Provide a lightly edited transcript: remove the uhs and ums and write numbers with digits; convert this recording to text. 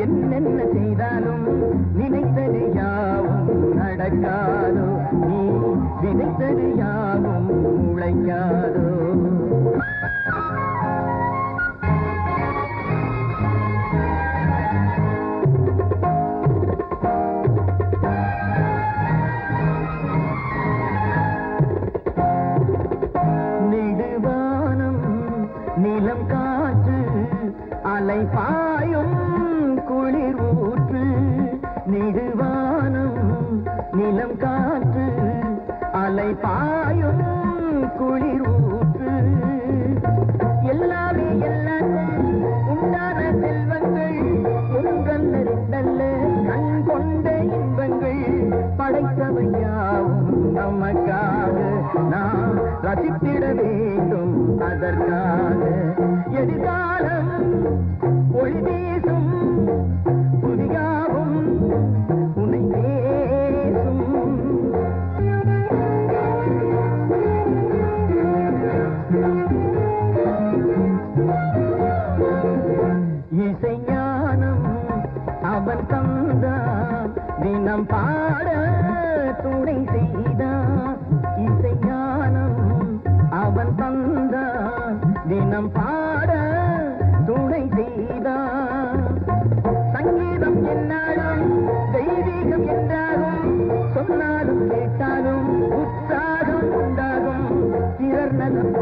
என்னென்ன செய்தாலும் நினைத்தது யாவும் நடக்காதோ, நீ விதைத்தது யாவும் உழைக்காதோ. நெடுவானம் நிலம் காற்று அலை பாயும் குளிர் ஊற்று, நெடுவானம் நிலம் காற்று அலை பாயும் குளிர் ஊற்று, எல்லாமே எல்லாரும் உண்டான செல்வங்கள் ஒன்றல்ல ரெண்டல்ல கண் கொண்ட இன்பங்கள் படைத்தவையாவும் நமக்காக நாம் ரசித்திட வேண்டும். அதற்காக எதிர்காலம் ஒளி வீசும் புதியாவும் உன்னை பேசும். இசைஞானம் அவன் தந்தான், தினம் பாட துணை செய்தான். இசைஞானம் அவன் தந்தான், தினம் பாட துணை செய்தான். சங்கீதம் என்னாலும் தெய்வீகம் என்றாலும், சொன்னாலும் கேட்டாலும் உற்சாகம் உண்டாகும். பிறர் நலம்